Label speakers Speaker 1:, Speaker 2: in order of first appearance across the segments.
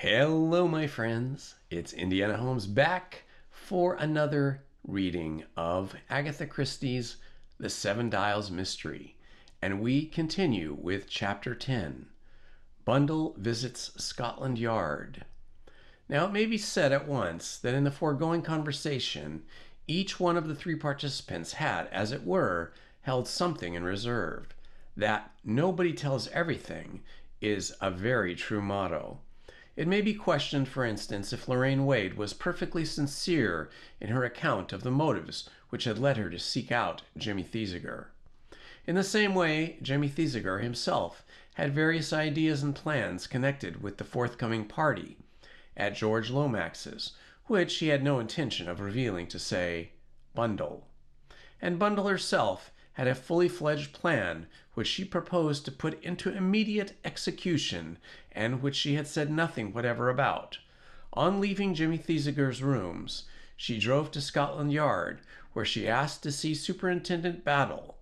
Speaker 1: Hello, my friends. It's Indiana Holmes back for another reading of Agatha Christie's The Seven Dials Mystery. And we continue with Chapter 10, Bundle Visits Scotland Yard. Now, it may be said at once that in the foregoing conversation, each one of the three participants had, as it were, held something in reserve. That nobody tells everything is a very true motto. It may be questioned, for instance, if Lorraine Wade was perfectly sincere in her account of the motives which had led her to seek out Jimmy Thesiger. In the same way, Jimmy Thesiger himself had various ideas and plans connected with the forthcoming party at George Lomax's, which he had no intention of revealing to, say, Bundle. And Bundle herself had a fully fledged plan which she proposed to put into immediate execution and which she had said nothing whatever about. On leaving Jimmy Thesiger's rooms, she drove to Scotland Yard, where she asked to see Superintendent Battle.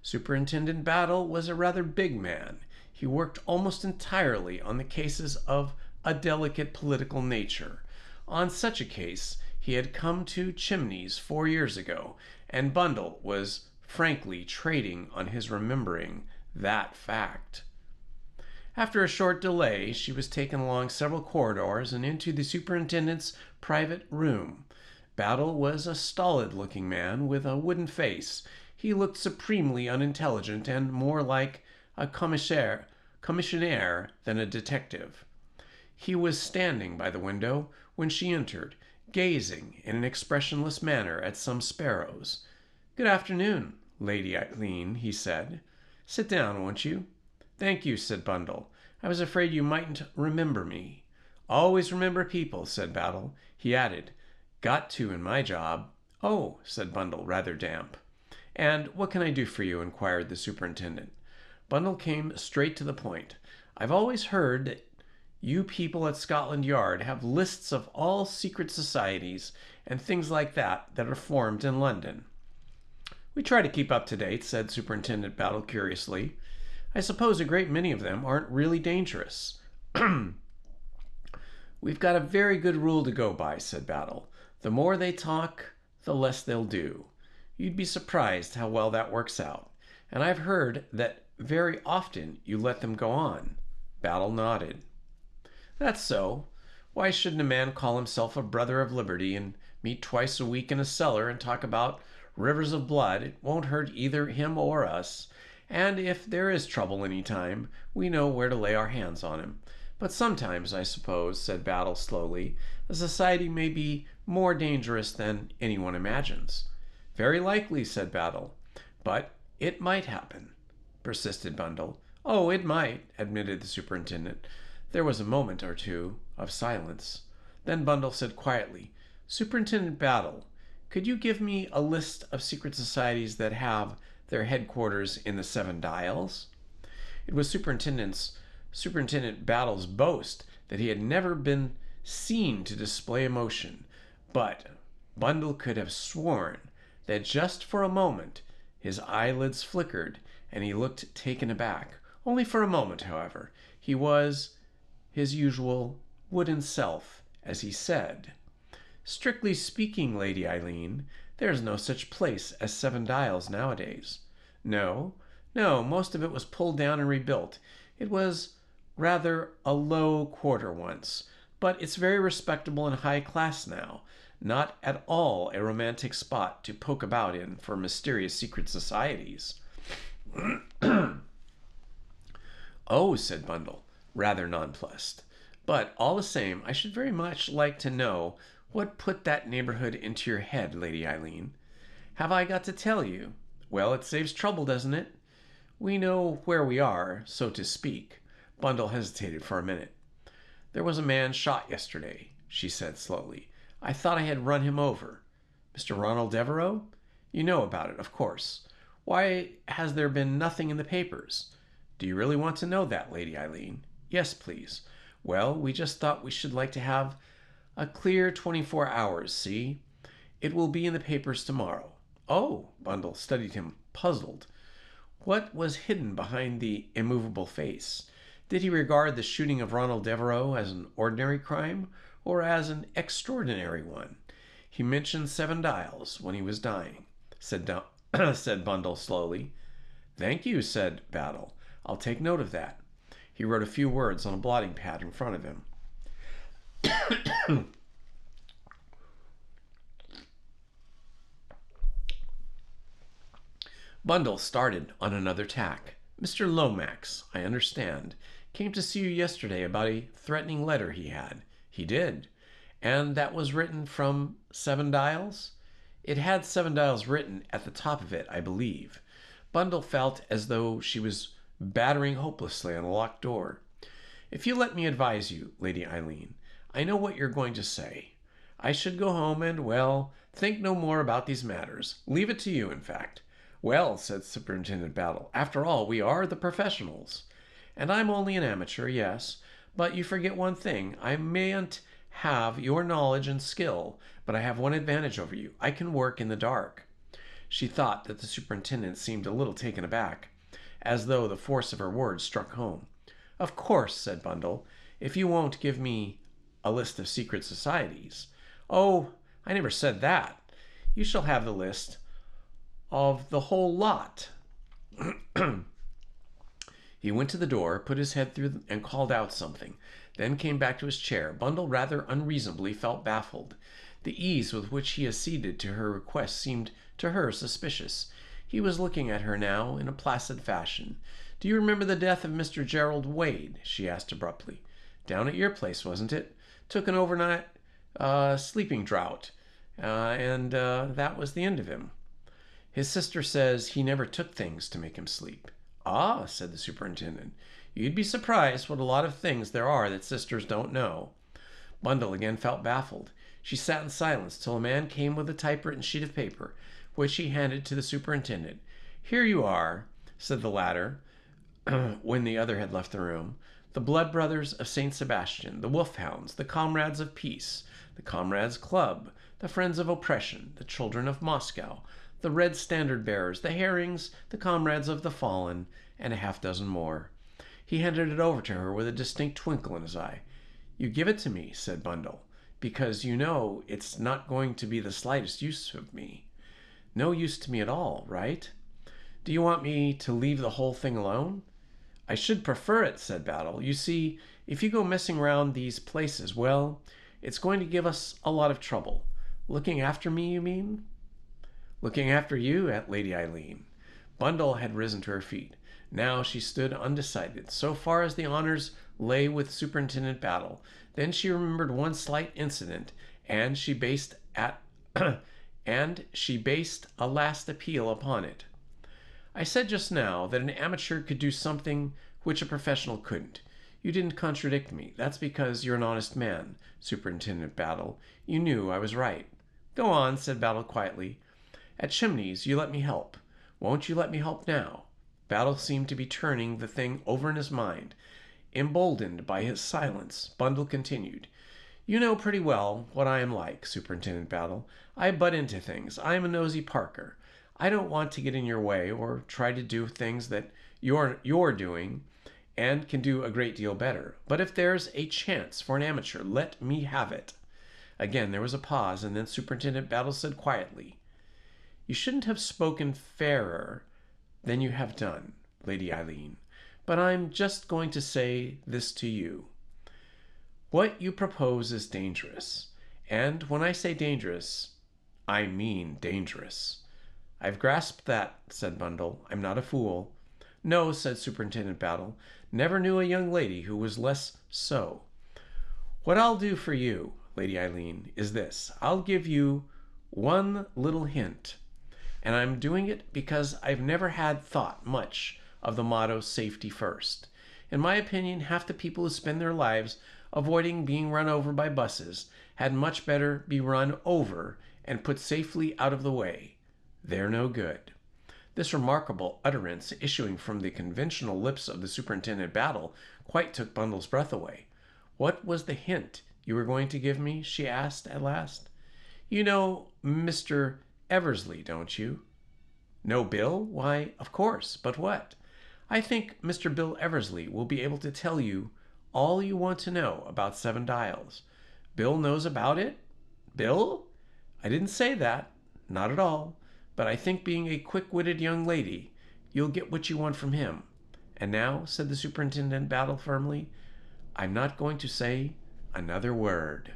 Speaker 1: Superintendent Battle was a rather big man. He worked almost entirely on the cases of a delicate political nature. On such a case, he had come to Chimneys 4 years ago, and Bundle was frankly trading on his remembering that fact. After a short delay, she was taken along several corridors and into the superintendent's private room. Battle was a stolid-looking man with a wooden face. He looked supremely unintelligent and more like a commissaire than a detective. He was standing by the window when she entered, gazing in an expressionless manner at some sparrows. "Good afternoon, Lady Eileen," he said. "Sit down, won't you?" "Thank you," said Bundle. "I was afraid you mightn't remember me." "Always remember people," said Battle. He added, "Got to in my job." "Oh," said Bundle, rather damp. "And what can I do for you?" inquired the superintendent. Bundle came straight to the point. "I've always heard that you people at Scotland Yard have lists of all secret societies and things like that are formed in London." "We try to keep up to date," said Superintendent Battle curiously. "I suppose a great many of them aren't really dangerous." "We've got a very good rule to go by," said Battle. "The more they talk, the less they'll do. You'd be surprised how well that works out. And I've heard that very often you let them go on." Battle nodded. "That's so. Why shouldn't a man call himself a brother of liberty and meet twice a week in a cellar and talk about rivers of blood? It won't hurt either him or us. And if there is trouble any time, we know where to lay our hands on him. But sometimes, I suppose," said Battle slowly, "a society may be more dangerous than anyone imagines." "Very likely," said Battle. "But it might happen," persisted Bundle. "Oh, it might," admitted the superintendent. There was a moment or two of silence. Then Bundle said quietly, "Superintendent Battle, could you give me a list of secret societies that have their headquarters in the Seven Dials?" It was Superintendent Battle's boast that he had never been seen to display emotion, but Bundle could have sworn that just for a moment his eyelids flickered and he looked taken aback. Only for a moment, however. He was his usual wooden self as he said, "Strictly speaking, Lady Eileen, there is no such place as Seven Dials nowadays." No, most of it was pulled down and rebuilt. It was rather a low quarter once, but it's very respectable and high class now. Not at all a romantic spot to poke about in for mysterious secret societies." "Oh," said Bundle, rather nonplussed. "But all the same, I should very much like to know what put that neighborhood into your head, Lady Eileen." "Have I got to tell you?" "Well, it saves trouble, doesn't it?" "We know where we are, so to speak." Bundle hesitated for a minute. "There was a man shot yesterday," she said slowly. "I thought I had run him over." "Mr. Ronald Devereux? You know about it, of course. Why has there been nothing in the papers?" "Do you really want to know that, Lady Eileen?" "Yes, please." "Well, we just thought we should like to have a clear 24 hours, see? It will be in the papers tomorrow." "Oh," Bundle studied him, puzzled. What was hidden behind the immovable face? Did he regard the shooting of Ronald Devereux as an ordinary crime or as an extraordinary one? He mentioned Seven Dials when he was dying, said Bundle slowly. Thank you, said Battle. I'll take note of that. He wrote a few words on a blotting pad in front of him. Bundle started on another tack. Mr. Lomax, I understand, came to see you yesterday about a threatening letter he had. He did. And that was written from Seven Dials? It had Seven Dials written at the top of it, I believe. Bundle felt as though she was battering hopelessly on a locked door. If you let me advise you, Lady Eileen, I know what you're going to say. I should go home and, well, think no more about these matters. Leave it to you, in fact. Well, said Superintendent Battle, after all, we are the professionals. And I'm only an amateur, yes, but you forget one thing. I mayn't have your knowledge and skill, but I have one advantage over you. I can work in the dark. She thought that the superintendent seemed a little taken aback, as though the force of her words struck home. Of course, said Bundle, if you won't give me a list of secret societies. Oh, I never said that. You shall have the list of the whole lot. He went to the door, put his head through and called out something, then came back to his chair. Bundle rather unreasonably felt baffled. The ease with which he acceded to her request seemed to her suspicious. He was looking at her now in a placid fashion. Do you remember the death of Mr. Gerald Wade? She asked abruptly. Down at your place, wasn't it? Took an overnight sleeping draught, and that was the end of him. His sister says he never took things to make him sleep. Ah, said the superintendent, you'd be surprised what a lot of things there are that sisters don't know. Bundle again felt baffled. She sat in silence till a man came with a typewritten sheet of paper, which he handed to the superintendent. Here you are, said the latter, when the other had left the room. The Blood Brothers of St. Sebastian, the Wolfhounds, the Comrades of Peace, the Comrades Club, the Friends of Oppression, the Children of Moscow, the Red Standard Bearers, the Herrings, the Comrades of the Fallen, and a half-dozen more. He handed it over to her with a distinct twinkle in his eye. You give it to me, said Bundle, because you know it's not going to be the slightest use of me. No use to me at all, right? Do you want me to leave the whole thing alone? I should prefer it, said Battle. You see, if you go messing around these places, well, it's going to give us a lot of trouble. Looking after me, you mean? Looking after you, Lady Eileen. Bundle had risen to her feet. Now she stood undecided. So far as the honors lay with Superintendent Battle. Then she remembered one slight incident, and she based a last appeal upon it. I said just now that an amateur could do something which a professional couldn't. You didn't contradict me. That's because you're an honest man, Superintendent Battle. You knew I was right. Go on, said Battle quietly. At Chimneys, you let me help. Won't you let me help now? Battle seemed to be turning the thing over in his mind. Emboldened by his silence, Bundle continued. You know pretty well what I am like, Superintendent Battle. I butt into things. I am a nosy Parker. I don't want to get in your way or try to do things that you're doing and can do a great deal better. But if there's a chance for an amateur, let me have it. Again there was a pause, and then Superintendent Battle said quietly, You shouldn't have spoken fairer than you have done, Lady Eileen, but I'm just going to say this to you. What you propose is dangerous, and when I say dangerous, I mean dangerous. I've grasped that, said Bundle. I'm not a fool. No, said Superintendent Battle. Never knew a young lady who was less so. What I'll do for you, Lady Eileen, is this. I'll give you one little hint, and I'm doing it because I've never had thought much of the motto safety first. In my opinion, half the people who spend their lives avoiding being run over by buses had much better be run over and put safely out of the way. They're no good. This remarkable utterance issuing from the conventional lips of the Superintendent Battle quite took Bundle's breath away. What was the hint you were going to give me? She asked at last. You know Mr. Eversley, don't you? Know Bill? Why, of course, but what? I think Mr. Bill Eversley will be able to tell you all you want to know about Seven Dials. Bill knows about it? Bill? I didn't say that. Not at all. But I think being a quick-witted young lady, you'll get what you want from him. And now, said the superintendent Battle firmly, I'm not going to say another word.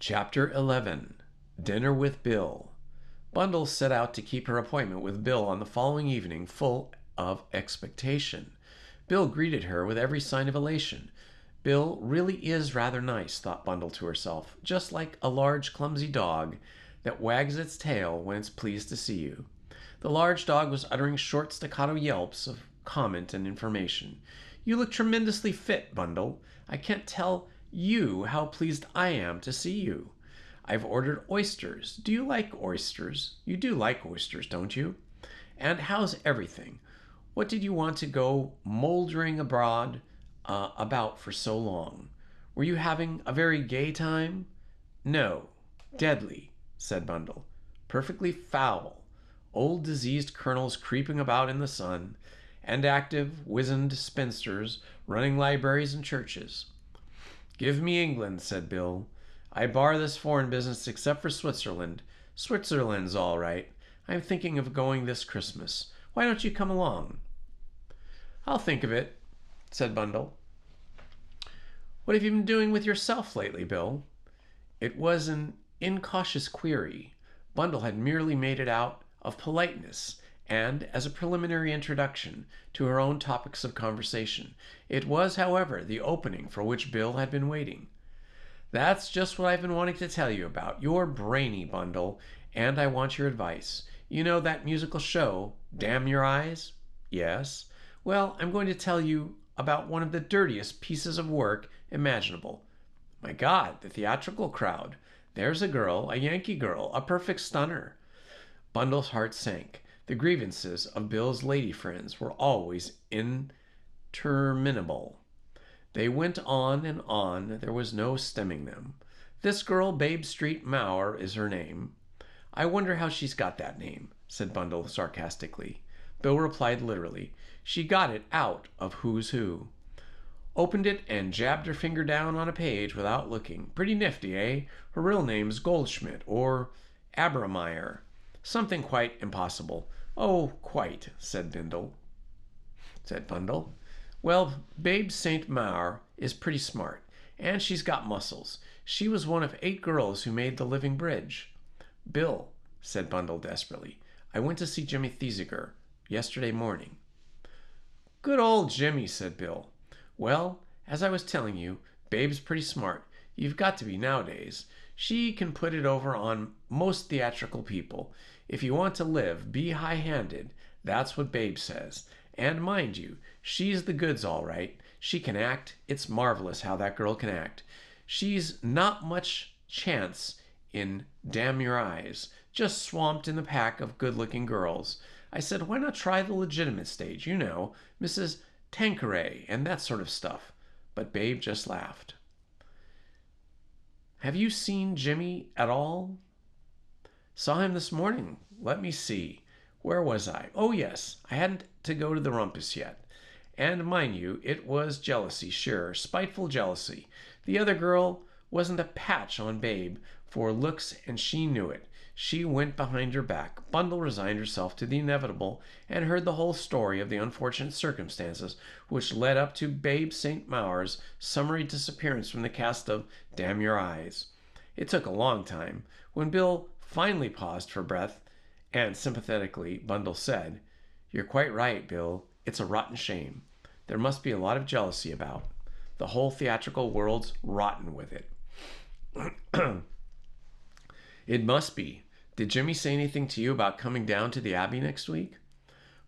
Speaker 1: Chapter 11. Dinner with Bill. Bundle set out to keep her appointment with Bill on the following evening full of expectation. Bill greeted her with every sign of elation. Bill really is rather nice, thought Bundle to herself, just like a large clumsy dog that wags its tail when it's pleased to see you. The large dog was uttering short staccato yelps of comment and information. You look tremendously fit, Bundle. I can't tell you how pleased I am to see you. I've ordered oysters. Do you like oysters? You do like oysters, don't you? And how's everything? What did you want to go mouldering abroad about for so long? Were you having a very gay time? No, deadly, said Bundle. Perfectly foul. Old diseased colonels creeping about in the sun, and active, wizened spinsters running libraries and churches. Give me England, said Bill. I bar this foreign business except for Switzerland. Switzerland's all right. I'm thinking of going this Christmas. Why don't you come along? I'll think of it, said Bundle. What have you been doing with yourself lately, Bill? It was an incautious query. Bundle had merely made it out of politeness and as a preliminary introduction to her own topics of conversation. It was, however, the opening for which Bill had been waiting. That's just what I've been wanting to tell you about. You're brainy, Bundle, and I want your advice. You know that musical show, Damn Your Eyes? Yes. Well, I'm going to tell you about one of the dirtiest pieces of work imaginable. My God, the theatrical crowd. There's a girl, a Yankee girl, a perfect stunner. Bundle's heart sank. The grievances of Bill's lady friends were always interminable. They went on and on. There was no stemming them. This girl, Babe Street Maurer, is her name. I wonder how she's got that name, said Bundle sarcastically. Bill replied literally. She got it out of Who's Who. Opened it and jabbed her finger down on a page without looking. Pretty nifty, eh? Her real name's Goldschmidt, or Abrameyer. Something quite impossible. Oh, quite, said Bundle. Well, Babe St. Maur is pretty smart, and she's got muscles. She was one of 8 girls who made the living bridge. Bill, said Bundle desperately, I went to see Jimmy Thesiger yesterday morning. Good old Jimmy, said Bill. Well, as I was telling you, Babe's pretty smart. You've got to be nowadays. She can put it over on most theatrical people. If you want to live, be high-handed. That's what Babe says. And mind you, she's the goods all right. She can act. It's marvelous how that girl can act. She's not much chance in Damn Your Eyes, just swamped in the pack of good-looking girls. I said, why not try the legitimate stage, you know, Mrs. Tanqueray and that sort of stuff. But Babe just laughed. Have you seen Jimmy at all? Saw him this morning. Let me see. Where was I? Oh, yes. I hadn't to go to the rumpus yet. And mind you, it was jealousy, sure, spiteful jealousy. The other girl wasn't a patch on Babe for looks, and she knew it. She went behind her back. Bundle resigned herself to the inevitable and heard the whole story of the unfortunate circumstances which led up to Babe St. Maur's summary disappearance from the cast of Damn Your Eyes. It took a long time. When Bill finally paused for breath, and sympathetically, Bundle said, You're quite right, Bill. It's a rotten shame. There must be a lot of jealousy about. The whole theatrical world's rotten with it. It must be. Did Jimmy say anything to you about coming down to the Abbey next week?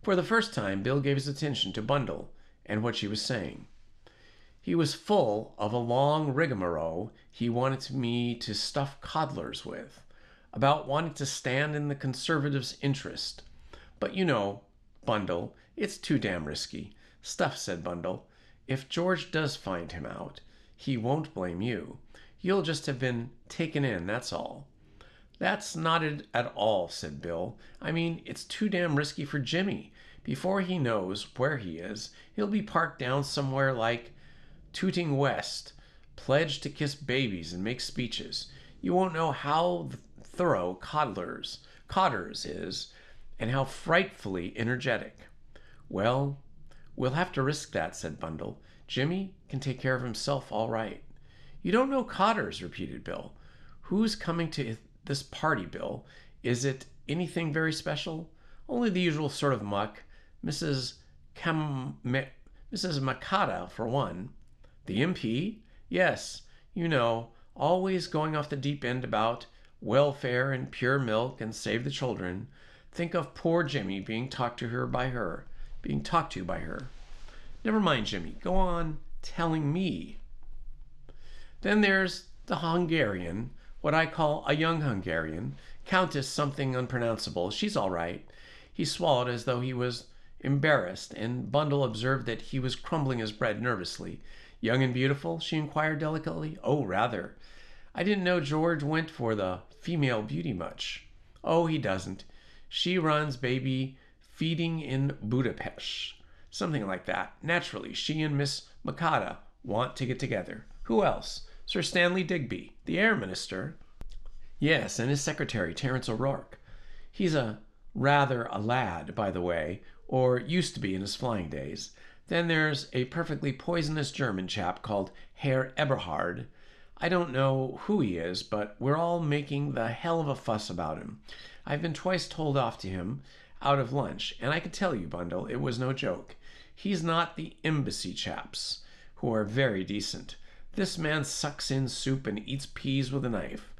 Speaker 1: For the first time, Bill gave his attention to Bundle and what she was saying. He was full of a long rigmarole he wanted me to stuff coddlers with, about wanting to stand in the Conservatives' interest. But you know, Bundle, it's too damn risky. Stuff, said Bundle. If George does find him out, he won't blame you. You'll just have been taken in, that's all. That's not it at all, said Bill. I mean, it's too damn risky for Jimmy. Before he knows where he is, he'll be parked down somewhere like Tooting West, pledged to kiss babies and make speeches. You won't know how thorough Codders is, and how frightfully energetic. Well, we'll have to risk that, said Bundle. Jimmy can take care of himself all right. You don't know Codders, repeated Bill. Who's coming to this party, Bill? Is it anything very special? Only the usual sort of muck. Mrs. Makata, for one. The MP? Yes, you know, always going off the deep end about welfare and pure milk and save the children. Think of poor Jimmy being talked to by her. Never mind, Jimmy. Go on telling me. Then there's the Hungarian, what I call a young Hungarian, Countess something unpronounceable. She's all right. He swallowed as though he was embarrassed, and Bundle observed that he was crumbling his bread nervously. Young and beautiful? She inquired delicately. Oh, rather. I didn't know George went for the female beauty much. Oh, he doesn't. She runs baby feeding in Budapest. Something like that. Naturally, she and Miss Makata want to get together. Who else? Sir Stanley Digby, the Air Minister. Yes, and his secretary, Terence O'Rourke. He's rather a lad, by the way, or used to be in his flying days. Then there's a perfectly poisonous German chap called Herr Eberhard. I don't know who he is, but we're all making the hell of a fuss about him. I've been twice told off to him out of lunch, and I can tell you, Bundle, it was no joke. He's not the embassy chaps, who are very decent. This man sucks in soup and eats peas with a knife.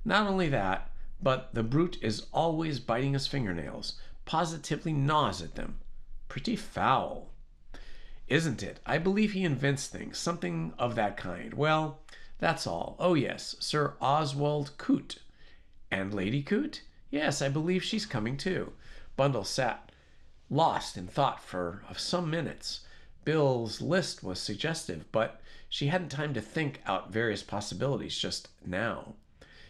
Speaker 1: Not only that, but the brute is always biting his fingernails, positively gnaws at them. Pretty foul. Isn't it? I believe he invents things, something of that kind. Well, that's all. Oh, yes, Sir Oswald Coote. And Lady Coote? Yes, I believe she's coming too. Bundle sat lost in thought for some minutes. Bill's list was suggestive, but she hadn't time to think out various possibilities just now.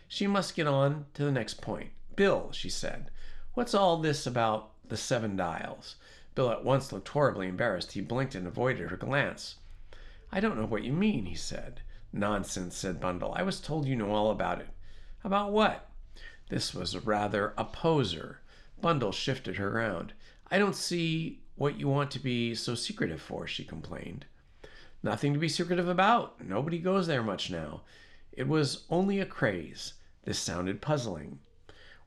Speaker 1: She must get on to the next point. Bill, she said, what's all this about the 7 Dials? Bill at once looked horribly embarrassed. He blinked and avoided her glance. I don't know what you mean, he said. Nonsense, said Bundle. I was told you know all about it. About what? This was rather a poser. Bundle shifted her ground. I don't see what you want to be so secretive for, she complained. Nothing to be secretive about. Nobody goes there much now. It was only a craze. This sounded puzzling.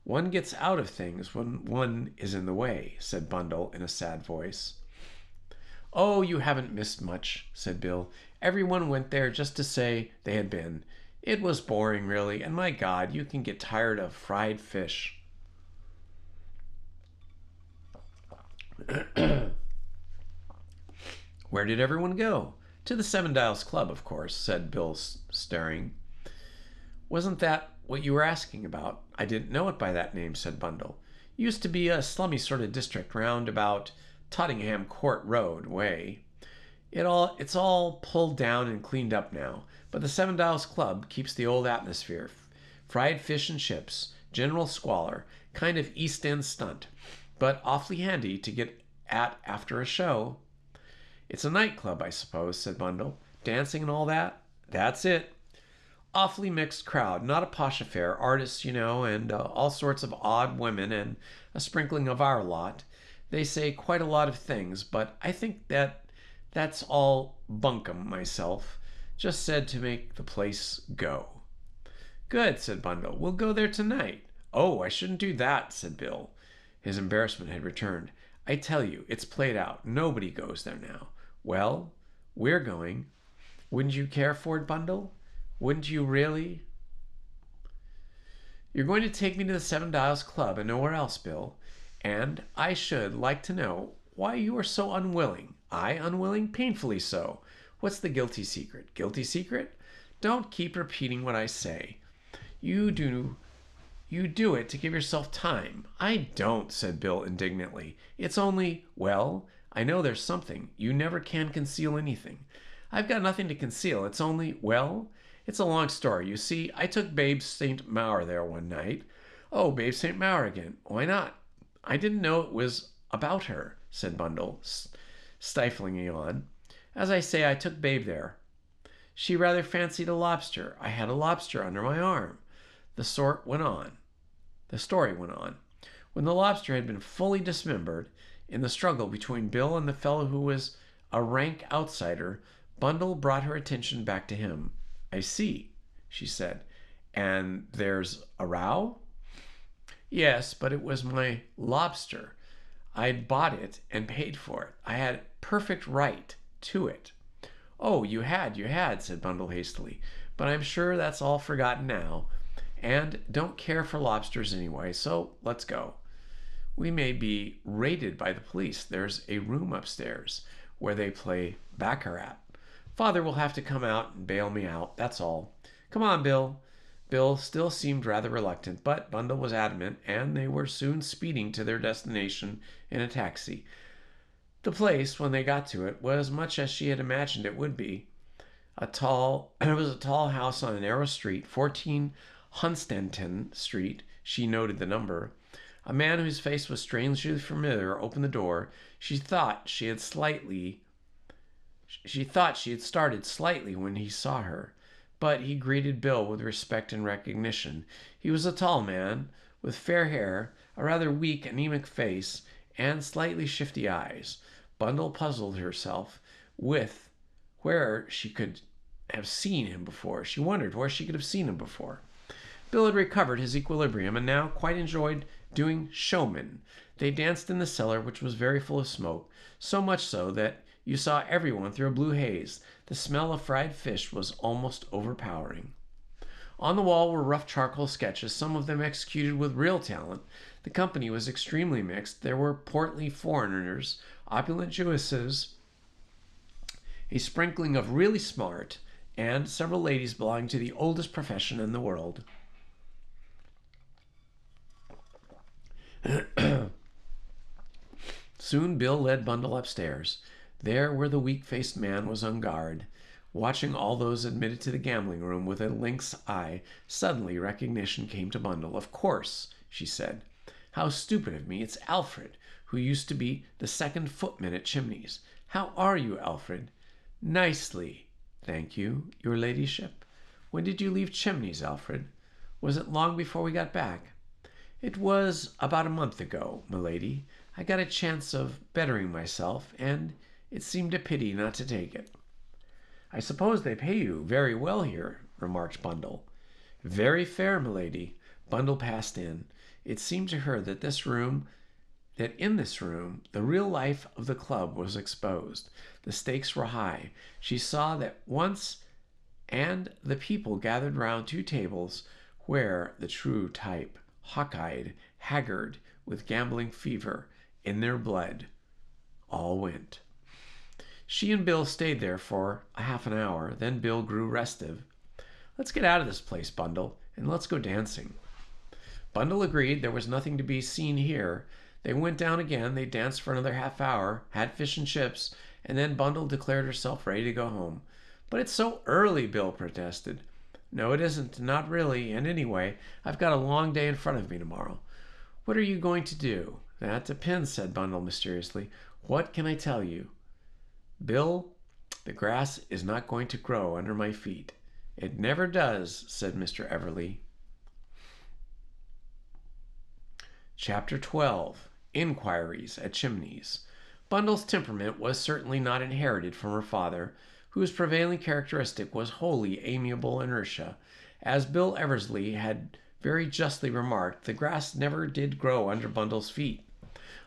Speaker 1: One gets out of things when one is in the way, said Bundle in a sad voice. Oh, you haven't missed much, said Bill. Everyone went there just to say they had been. It was boring, really, and my God, you can get tired of fried fish. Where did everyone go? To the 7 Dials Club, of course, said Bill, staring. Wasn't that what you were asking about? I didn't know it by that name, said Bundle. Used to be a slummy sort of district round about Tottenham Court Road way. It's all pulled down and cleaned up now, but the 7 Dials Club keeps the old atmosphere. Fried fish and chips, general squalor, kind of East End stunt, but awfully handy to get at after a show. It's a nightclub, I suppose, said Bundle. Dancing and all that? That's it. Awfully mixed crowd, not a posh affair. Artists, you know, and all sorts of odd women and a sprinkling of our lot. They say quite a lot of things, but I think that's all bunkum myself. Just said to make the place go. Good, said Bundle. We'll go there tonight. Oh, I shouldn't do that, said Bill. His embarrassment had returned. I tell you, it's played out. Nobody goes there now. Well, we're going. Wouldn't you care for it, Bundle? Wouldn't you really? You're going to take me to the 7 Dials Club and nowhere else, Bill. And I should like to know why you are so unwilling. I unwilling? Painfully so. What's the guilty secret? Guilty secret? Don't keep repeating what I say. You do it to give yourself time. I don't, said Bill indignantly. It's only, well, I know there's something. You never can conceal anything. I've got nothing to conceal. It's only, well, it's a long story. You see, I took Babe St. Maur there one night. Oh, Babe St. Maur again. Why not? I didn't know it was about her. said Bundle, stifling a yawn. "As I say, I took Babe there. She rather fancied a lobster. I had a lobster under my arm." The story went on. When the lobster had been fully dismembered, in the struggle between Bill and the fellow who was a rank outsider, Bundle brought her attention back to him. "I see," she said. "And there's a row?" "Yes, but it was my lobster. I'd bought it and paid for it. I had perfect right to it." "Oh, you had, said Bundle hastily. "But I'm sure that's all forgotten now, and don't care for lobsters anyway, so let's go. We may be raided by the police. There's a room upstairs where they play baccarat. Father will have to come out and bail me out, that's all. Come on, Bill." Bill still seemed rather reluctant, but Bundle was adamant, and they were soon speeding to their destination in a taxi. The place, when they got to it, was much as she had imagined it would be. It was a tall house on a narrow street, 14 Hunstanton Street. She noted the number. A man whose face was strangely familiar opened the door. She thought she had started slightly when he saw her, but he greeted Bill with respect and recognition. He was a tall man, with fair hair, a rather weak, anemic face, and slightly shifty eyes. Bundle puzzled herself with where she could have seen him before. She wondered where she could have seen him before. Bill had recovered his equilibrium and now quite enjoyed doing showman. They danced in the cellar, which was very full of smoke, so much so that you saw everyone through a blue haze. The smell of fried fish was almost overpowering. On the wall were rough charcoal sketches, some of them executed with real talent. The company was extremely mixed. There were portly foreigners, opulent Jewesses, a sprinkling of really smart, and several ladies belonging to the oldest profession in the world. Soon Bill led Bundle upstairs. There, where the weak-faced man was on guard, watching all those admitted to the gambling room with a lynx eye, suddenly recognition came to Bundle. "Of course," she said. "How stupid of me. It's Alfred, who used to be the second footman at Chimneys. How are you, Alfred?" "Nicely, thank you, your ladyship." "When did you leave Chimneys, Alfred? Was it long before we got back?" "It was about a month ago, m'lady. I got a chance of bettering myself, and it seemed a pity not to take it." "I suppose they pay you very well here," remarked Bundle. "Very fair, m'lady." Bundle passed in. It seemed to her that in this room the real life of the club was exposed. The stakes were high. She saw that once, and the people gathered round two tables where the true type, hawk-eyed, haggard, with gambling fever in their blood, all went. She and Bill stayed there for a half an hour. Then Bill grew restive. "Let's get out of this place, Bundle, and let's go dancing." Bundle agreed. There was nothing to be seen here. They went down again. They danced for another half hour, had fish and chips, and then Bundle declared herself ready to go home. "But it's so early," Bill protested. "No, it isn't. Not really. And anyway, I've got a long day in front of me tomorrow." "What are you going to do?" "That depends," said Bundle mysteriously. "What can I tell you?" "Bill, the grass is not going to grow under my feet." "It never does," said Mr. Everly. Chapter 12. Inquiries at Chimneys. Bundle's temperament was certainly not inherited from her father, whose prevailing characteristic was wholly amiable inertia. As Bill Eversley had very justly remarked, the grass never did grow under Bundle's feet.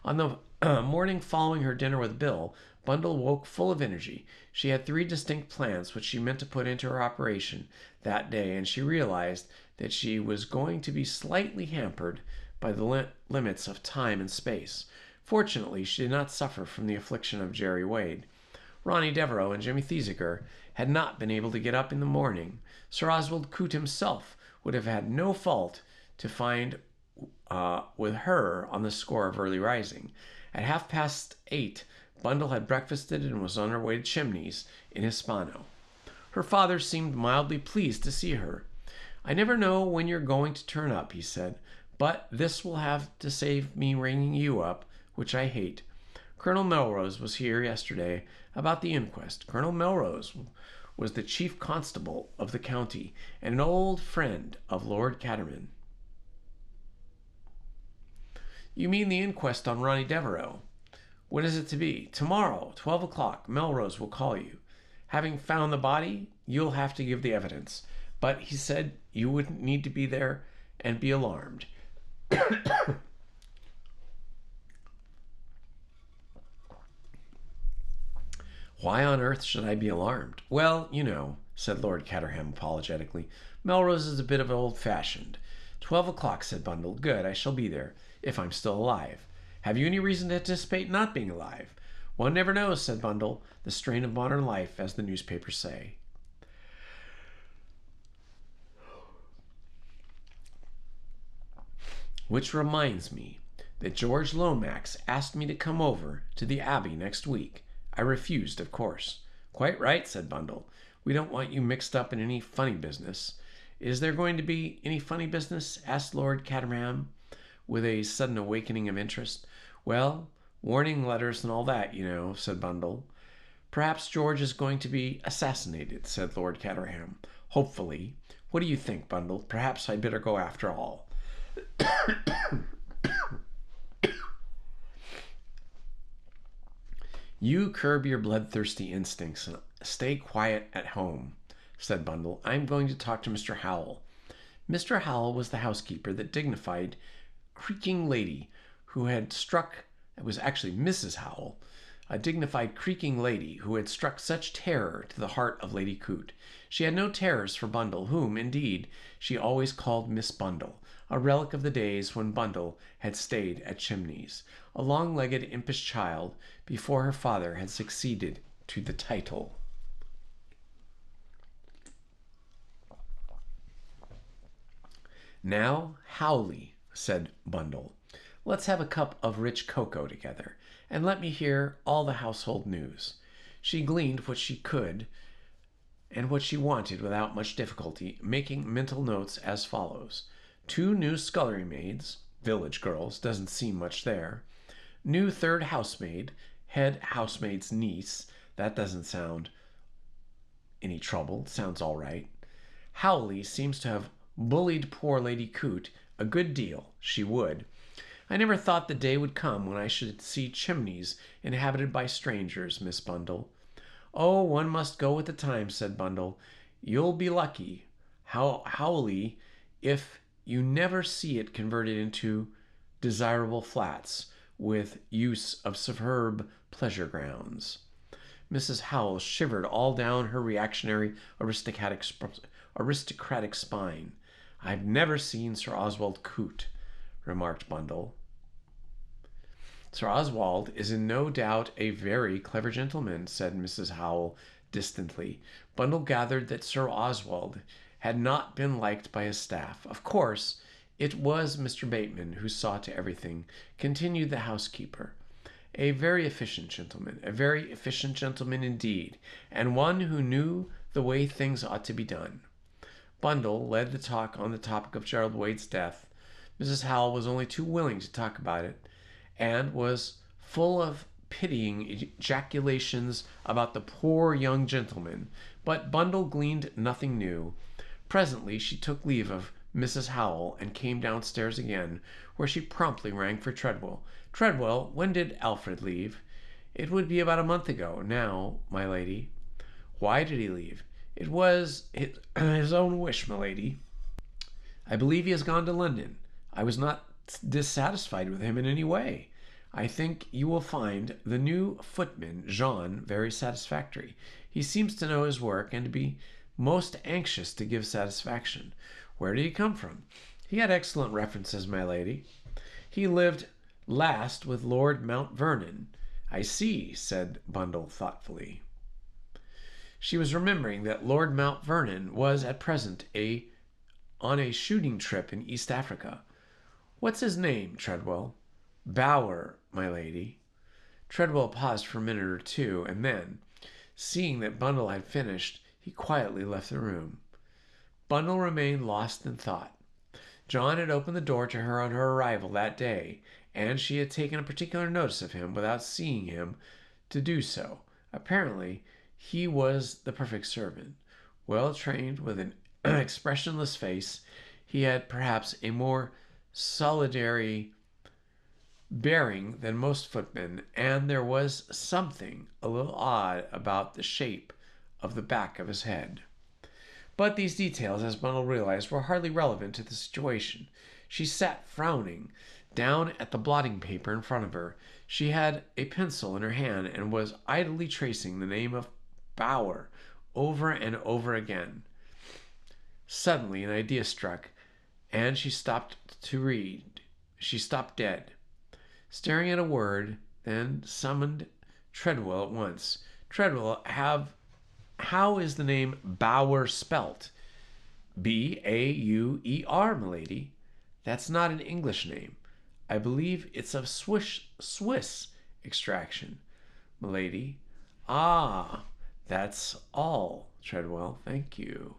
Speaker 1: On the morning following her dinner with Bill, Bundle woke full of energy. She had 3 distinct plans which she meant to put into operation that day, and she realized that she was going to be slightly hampered by the limits of time and space. Fortunately, she did not suffer from the affliction of Jerry Wade. Ronnie Devereaux and Jimmy Thesiger had not been able to get up in the morning. Sir Oswald Coote himself would have had no fault to find with her on the score of early rising. At 8:30, Bundle had breakfasted and was on her way to Chimneys in Hispano. Her father seemed mildly pleased to see her. "I never know when you're going to turn up," he said, "but this will have to save me ringing you up, which I hate." Colonel Melrose was here yesterday about the inquest. Colonel Melrose was the chief constable of the county and an old friend of Lord Caterham. You mean the inquest on Ronnie Devereux? When is it to be? Tomorrow, 12 o'clock. Melrose will call you. Having found the body, you'll have to give the evidence. But he said you wouldn't need to be there and be alarmed. Why on earth should I be alarmed? Well, you know, said Lord Caterham apologetically, Melrose is a bit of old-fashioned. 12 o'clock, said Bundle. Good, I shall be there, if I'm still alive. Have you any reason to anticipate not being alive? One never knows, said Bundle. The strain of modern life, as the newspapers say. Which reminds me that George Lomax asked me to come over to the Abbey next week. I refused, of course. Quite right, said Bundle. We don't want you mixed up in any funny business. Is there going to be any funny business? Asked Lord Caterham, with a sudden awakening of interest. Well, warning letters and all that, you know, said Bundle. Perhaps George is going to be assassinated, said Lord Caterham. Hopefully. What do you think, Bundle? Perhaps I'd better go after all. You curb your bloodthirsty instincts and stay quiet at home, said Bundle. I'm going to talk to Mr. Howell. Mr. Howell was the housekeeper, that dignified, creaking lady who had struck, it was actually Mrs. Howell, a dignified, creaking lady who had struck such terror to the heart of Lady Coote. She had no terrors for Bundle, whom, indeed, she always called Miss Bundle, a relic of the days when Bundle had stayed at Chimneys, a long-legged, impish child, before her father had succeeded to the title. Now, Howley, said Bundle, let's have a cup of rich cocoa together, and let me hear all the household news. She gleaned what she could and what she wanted without much difficulty, making mental notes as follows. 2 new scullery maids, village girls, doesn't seem much there. New third housemaid, head housemaid's niece, that doesn't sound any trouble, sounds all right. Howley seems to have bullied poor Lady Coote a good deal. She would. I never thought the day would come when I should see Chimneys inhabited by strangers, Miss Bundle. Oh, one must go with the times, said Bundle. You'll be lucky, Howley, if you never see it converted into desirable flats with use of superb pleasure grounds. Mrs. Howell shivered all down her reactionary aristocratic spine. I've never seen Sir Oswald Coote, remarked Bundle. Sir Oswald is in no doubt a very clever gentleman, said Mrs. Howell distantly. Bundle gathered that Sir Oswald had not been liked by his staff. Of course, it was Mr. Bateman who saw to everything, continued the housekeeper. A very efficient gentleman indeed, and one who knew the way things ought to be done. Bundle led the talk on the topic of Gerald Wade's death. Mrs. Howell was only too willing to talk about it, and was full of pitying ejaculations about the poor young gentleman, but Bundle gleaned nothing new. Presently she took leave of Mrs. Howell and came downstairs again, where she promptly rang for Treadwell. Treadwell, when did Alfred leave? It would be about a month ago now, my lady. Why did he leave? It was his own wish, my lady. I believe he has gone to London. I was not dissatisfied with him in any way. I think you will find the new footman, Jean, very satisfactory. He seems to know his work and to be most anxious to give satisfaction. Where did he come from? He had excellent references, my lady. He lived last with Lord Mount Vernon. I see, said Bundle thoughtfully. She was remembering that Lord Mount Vernon was at present on a shooting trip in East Africa. What's his name, Treadwell? Bower, my lady. Treadwell paused for a minute or two, and then, seeing that Bundle had finished, he quietly left the room. Bundle remained lost in thought. John had opened the door to her on her arrival that day, and she had taken a particular notice of him without seeing him to do so. Apparently, he was the perfect servant. Well trained, with an expressionless face, he had perhaps a more solitary bearing than most footmen, and there was something a little odd about the shape of the back of his head. But these details, as Bundle realized, were hardly relevant to the situation. She sat frowning down at the blotting paper in front of her. She had a pencil in her hand and was idly tracing the name of Bower over and over again. Suddenly, an idea struck, and she stopped to read. She stopped dead, staring at a word, then summoned Treadwell at once. Treadwell, how is the name Bower spelt? Bauer, milady. That's not an English name. I believe it's of Swiss extraction, milady. Ah, that's all, Treadwell. Thank you.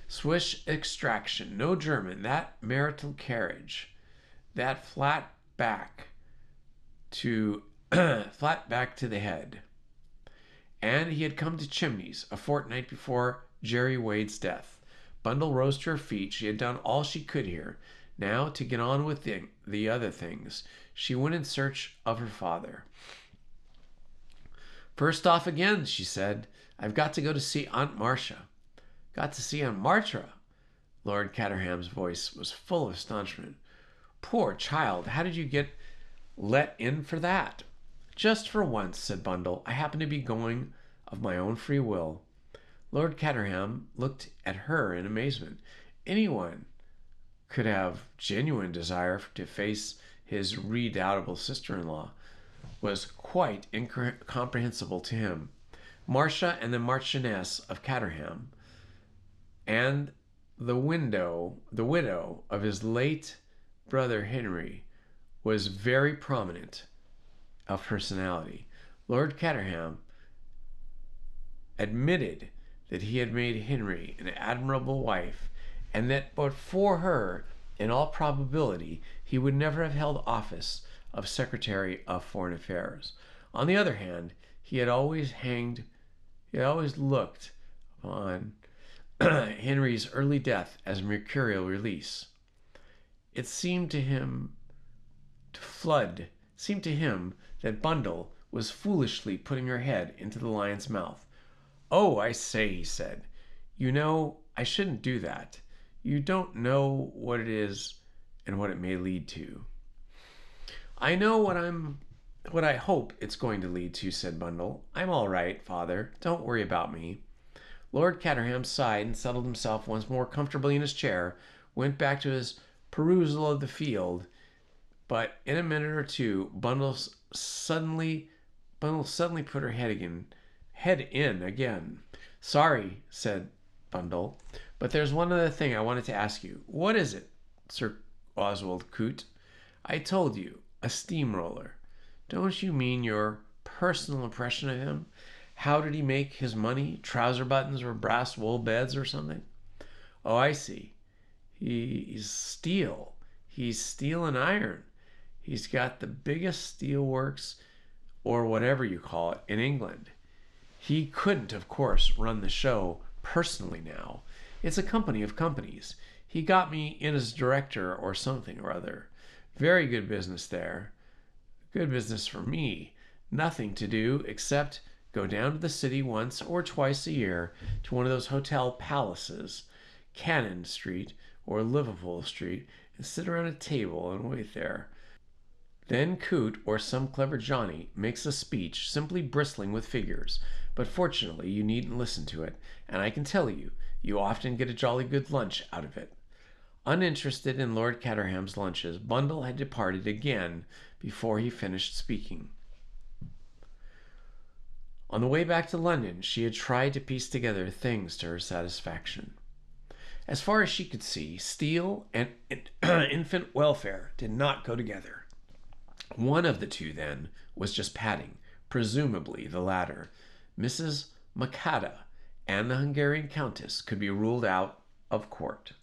Speaker 1: Swiss extraction, no German. That marital carriage, that flat back to the head. And he had come to Chimneys a fortnight before Jerry Wade's death. Bundle rose to her feet. She had done all she could here. Now, to get on with the other things, she went in search of her father. First off again, she said, I've got to go to see Aunt Marcia. Got to see Aunt Marcia? Lord Caterham's voice was full of astonishment. Poor child, how did you get let in for that? Just for once, said Bundle. I happen to be going of my own free will. Lord Caterham looked at her in amazement. Anyone could have genuine desire to face his redoubtable sister-in-law was quite incomprehensible to him. Marcia and the Marchioness of Caterham, and the widow of his late brother Henry, was very prominent of personality. Lord Caterham admitted that he had made Henry an admirable wife, and that but for her, in all probability, he would never have held office of Secretary of Foreign Affairs. On the other hand, he had always looked upon Henry's early death as mercurial release. It seemed to him that Bundle was foolishly putting her head into the lion's mouth. Oh, I say, he said. You know, I shouldn't do that. You don't know what it is and what it may lead to. I know what I hope it's going to lead to, said Bundle. I'm all right, Father. Don't worry about me. Lord Caterham sighed and settled himself once more comfortably in his chair, went back to his perusal of the field, but in a minute or two, Bundle suddenly put her head in again. Sorry, said Bundle, but there's one other thing I wanted to ask you. What is it, Sir Oswald Coote? I told you, a steamroller. Don't you mean your personal impression of him? How did he make his money? Trouser buttons or brass wool beds or something? Oh, I see. He's steel. He's steel and iron. He's got the biggest steel works, or whatever you call it, in England. He couldn't, of course, run the show personally now. It's a company of companies. He got me in as director or something or other. Very good business there. Good business for me. Nothing to do except go down to the city once or twice a year to one of those hotel palaces, Cannon Street or Liverpool Street, and sit around a table and wait there. Then Coote or some clever Johnny makes a speech simply bristling with figures, but fortunately you needn't listen to it, and I can tell you, you often get a jolly good lunch out of it. Uninterested in Lord Caterham's lunches, Bundle had departed again before he finished speaking. On the way back to London, she had tried to piece together things to her satisfaction. As far as she could see, steel and infant welfare did not go together. One of the two, then, was just padding, presumably the latter. Mrs. Makata and the Hungarian Countess could be ruled out of court.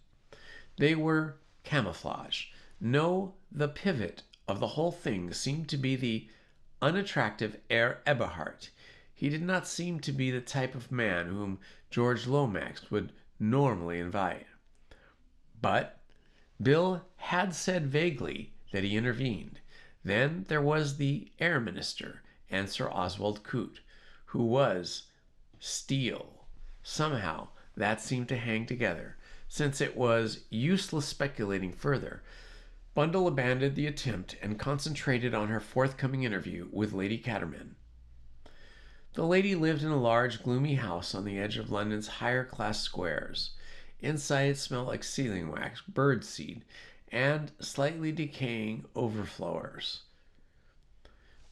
Speaker 1: They were camouflage. No, the pivot of the whole thing seemed to be the unattractive Herr Eberhard. He did not seem to be the type of man whom George Lomax would normally invite. But Bill had said vaguely that he intervened. Then there was the Air Minister and Sir Oswald Coote, who was steel. Somehow that seemed to hang together. Since it was useless speculating further, Bundle abandoned the attempt and concentrated on her forthcoming interview with Lady Caterham. The lady lived in a large, gloomy house on the edge of London's higher-class squares. Inside it smelled like sealing wax, birdseed, and slightly decaying overflowers.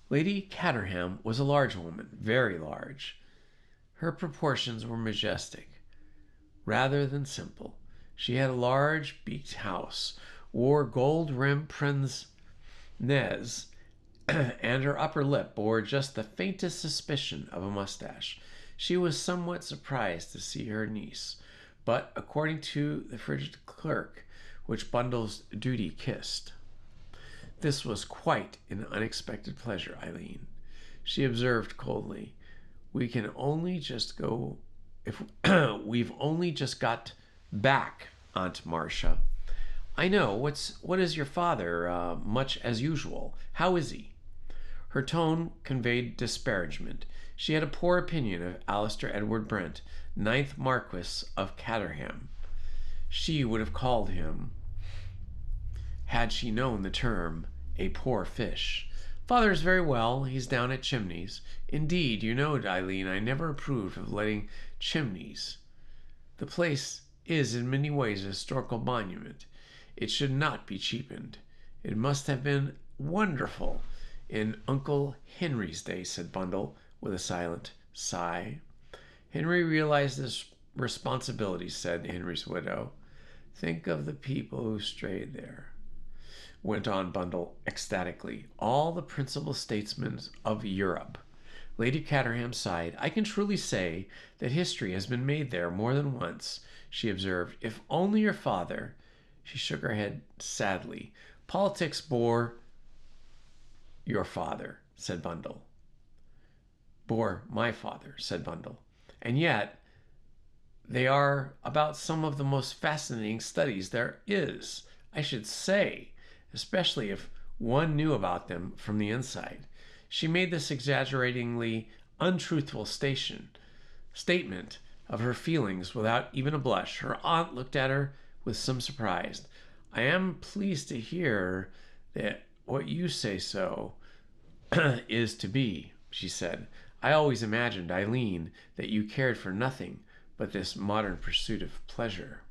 Speaker 1: Lady Caterham was a large woman, very large. Her proportions were majestic, rather than simple. She had a large beaked house, wore gold-rimmed pince-nez, and her upper lip bore just the faintest suspicion of a mustache. She was somewhat surprised to see her niece, but according to the frigid clerk, which Bundle's duty kissed, this was quite an unexpected pleasure, Eileen. She observed coldly, "We can only just go if we've only just got back, Aunt Marcia." "I know. What is your father? Much as usual. How is he?" Her tone conveyed disparagement. She had a poor opinion of Alistair Edward Brent, 9th Marquis of Caterham. She would have called him, had she known the term, a poor fish. "Father is very well. He's down at Chimneys. Indeed, you know, Eileen, I never approved of letting Chimneys. The place is in many ways a historical monument. It should not be cheapened. It must have been wonderful in Uncle Henry's day," said Bundle, with a silent sigh. "Henry realized his responsibility," said Henry's widow. "Think of the people who strayed there," went on Bundle ecstatically. "All the principal statesmen of Europe." Lady Caterham sighed. "I can truly say that history has been made there more than once," she observed. "If only your father—" She shook her head sadly. "Politics bore your father," said Bundle. "Bore my father," said Bundle. "And yet they are about some of the most fascinating studies there is, I should say, especially if one knew about them from the inside." She made this exaggeratingly untruthful statement of her feelings without even a blush. Her aunt looked at her with some surprise. "I am pleased to hear that what you say so is to be," she said. "I always imagined, Eileen, that you cared for nothing but this modern pursuit of pleasure."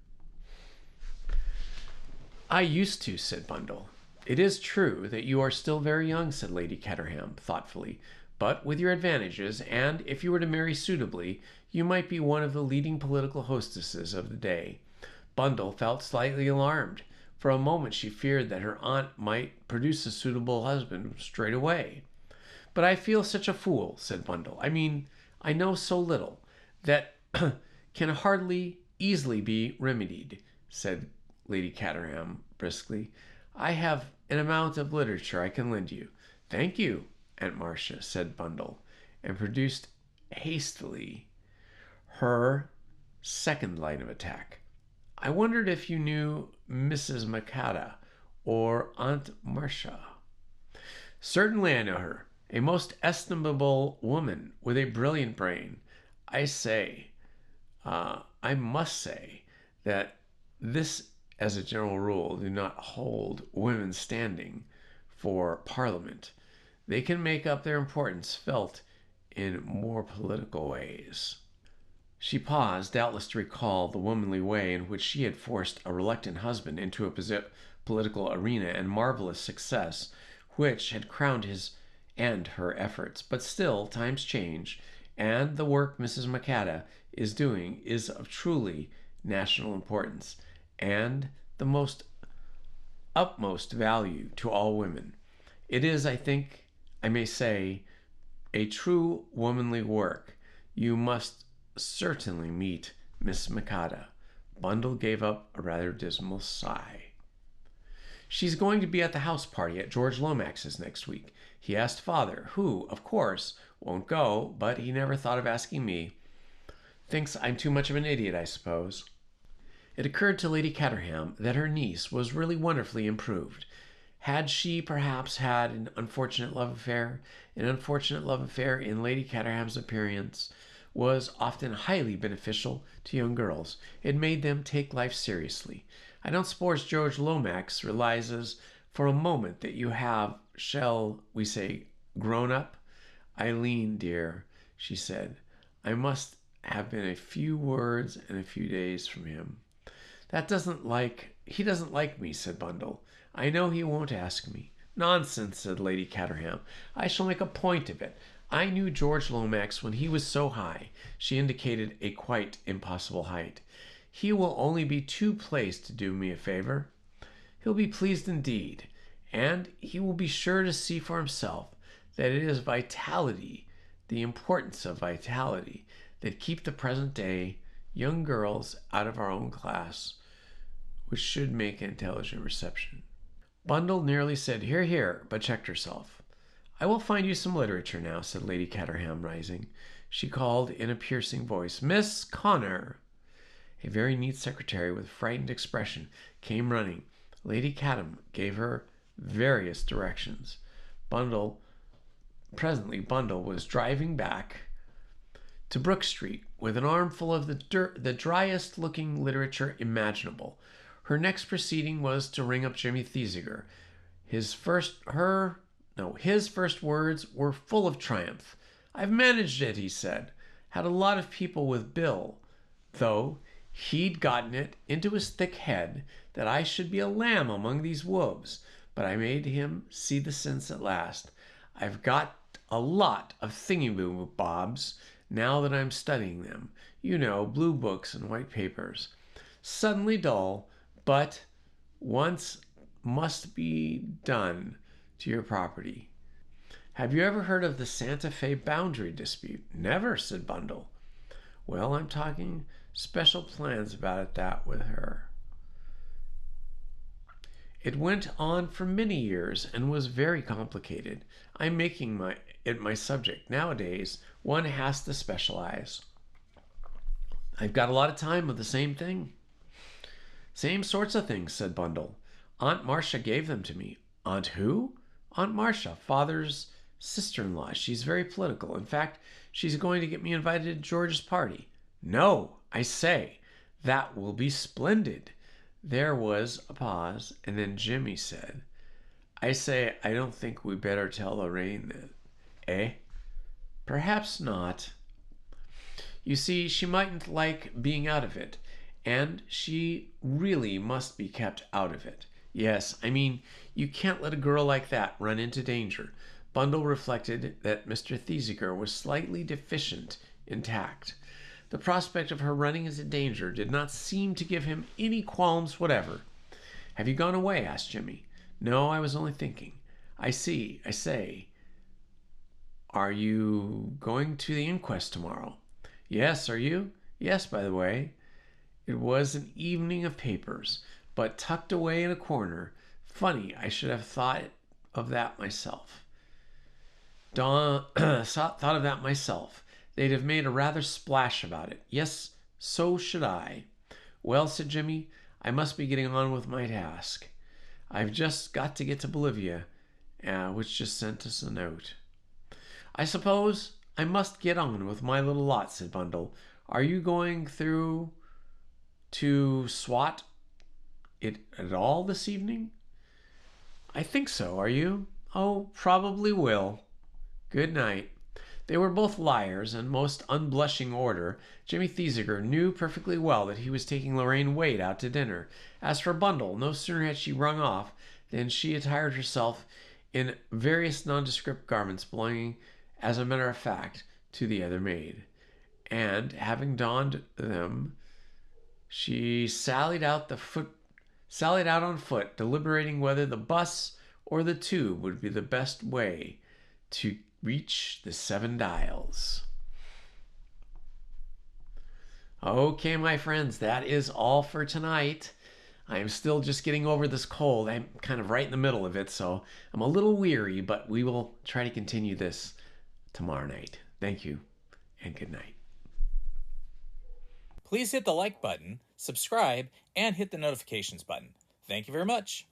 Speaker 1: "I used to," said Bundle. "It is true that you are still very young," said Lady Caterham thoughtfully, "but with your advantages, and if you were to marry suitably, you might be one of the leading political hostesses of the day." Bundle felt slightly alarmed. For a moment she feared that her aunt might produce a suitable husband straight away. "But I feel such a fool," said Bundle. "I mean, I know so little that can hardly easily be remedied," said Lady Caterham briskly. "I have an amount of literature I can lend you." "Thank you, Aunt Marcia," said Bundle, and produced hastily her second line of attack. "I wondered if you knew Mrs. Maqueda or Aunt Marcia." "Certainly I know her. A most estimable woman with a brilliant brain. I must say that this, as a general rule, do not hold women standing for Parliament. They can make up their importance felt in more political ways." She paused, doubtless to recall the womanly way in which she had forced a reluctant husband into a political arena, and marvelous success which had crowned his and her efforts. But still, times change, and the work Mrs. Maqueda is doing is of truly national importance, and the utmost value to all women. It is, I think I may say, a true womanly work. You must certainly meet Miss Maqueda." Bundle gave up a rather dismal sigh. She's going to be at the house party at George Lomax's next week. He asked Father, who, of course, won't go, but he never thought of asking me. Thinks I'm too much of an idiot, I suppose. It occurred to Lady Caterham that her niece was really wonderfully improved. Had she perhaps had an unfortunate love affair? An unfortunate love affair, in Lady Caterham's appearance, was often highly beneficial to young girls. It made them take life seriously. I don't suppose George Lomax realizes for a moment that you have, shall we say, grown up? Eileen, dear, she said, I must have been a few words and a few days from him. He doesn't like me, said Bundle. I know he won't ask me. Nonsense, said Lady Caterham. I shall make a point of it. I knew George Lomax when he was so high. She indicated a quite impossible height. He will only be too pleased to do me a favor. He'll be pleased indeed, and he will be sure to see for himself that it is vitality, the importance of vitality, that keep the present day young girls out of our own class, which should make an intelligent reception. Bundle nearly said, hear, hear, but checked herself. I will find you some literature now, said Lady Caterham, rising. She called in a piercing voice, Miss Connor. A very neat secretary with frightened expression came running. Lady Caterham gave her various directions. Presently Bundle was driving back to Brook Street with an armful of the driest-looking literature imaginable. Her next proceeding was to ring up Jimmy Thesiger. His first words were full of triumph. I've managed it, he said. Had a lot of people with Bill, though he'd gotten it into his thick head that I should be a lamb among these wolves. But I made him see the sense at last. I've got a lot of thingy-bobs now that I'm studying them. You know, blue books and white papers. Suddenly dull, but once must be done to your property. Have you ever heard of the Santa Fe boundary dispute? Never, said Bundle. Well, I'm talking special plans about that with her. It went on for many years and was very complicated. I'm making it my subject. Nowadays, one has to specialize. I've got a lot of time with the same thing. Same sorts of things, said Bundle. Aunt Marcia gave them to me. Aunt who? Aunt Marcia, Father's sister-in-law. She's very political. In fact, she's going to get me invited to George's party. No, I say, that will be splendid. There was a pause, and then Jimmy said, I say, I don't think we better tell Lorraine that. Eh? Perhaps not. You see, she mightn't like being out of it, and she really must be kept out of it. Yes, I mean, you can't let a girl like that run into danger. Bundle reflected that Mr. Thesiger was slightly deficient in tact. The prospect of her running into danger did not seem to give him any qualms whatever. Have you gone away? Asked Jimmy. No, I was only thinking. I see. I say, are you going to the inquest tomorrow? Yes, are you? Yes, by the way. It was an evening of papers, but tucked away in a corner. Funny, I should have thought of that myself. Thought of that myself. They'd have made a rather splash about it. Yes, so should I. Well, said Jimmy, I must be getting on with my task. I've just got to get to Bolivia, which just sent us a note. I suppose I must get on with my little lot, said Bundle. Are you going through to swat it at all this evening? I think so. Are you? Oh, probably will. Good night. They were both liars in most unblushing order. Jimmy Thesiger knew perfectly well that he was taking Lorraine Wade out to dinner. As for Bundle, no sooner had she rung off than she attired herself in various nondescript garments belonging, as a matter of fact, to the other maid. And, having donned them, she sallied out on foot, deliberating whether the bus or the tube would be the best way to reach the Seven Dials. Okay, my friends, that is all for tonight. I am still just getting over this cold. I'm kind of right in the middle of it, so I'm a little weary, but we will try to continue this tomorrow night. Thank you, and good night.
Speaker 2: Please hit the like button, subscribe, and hit the notifications button. Thank you very much.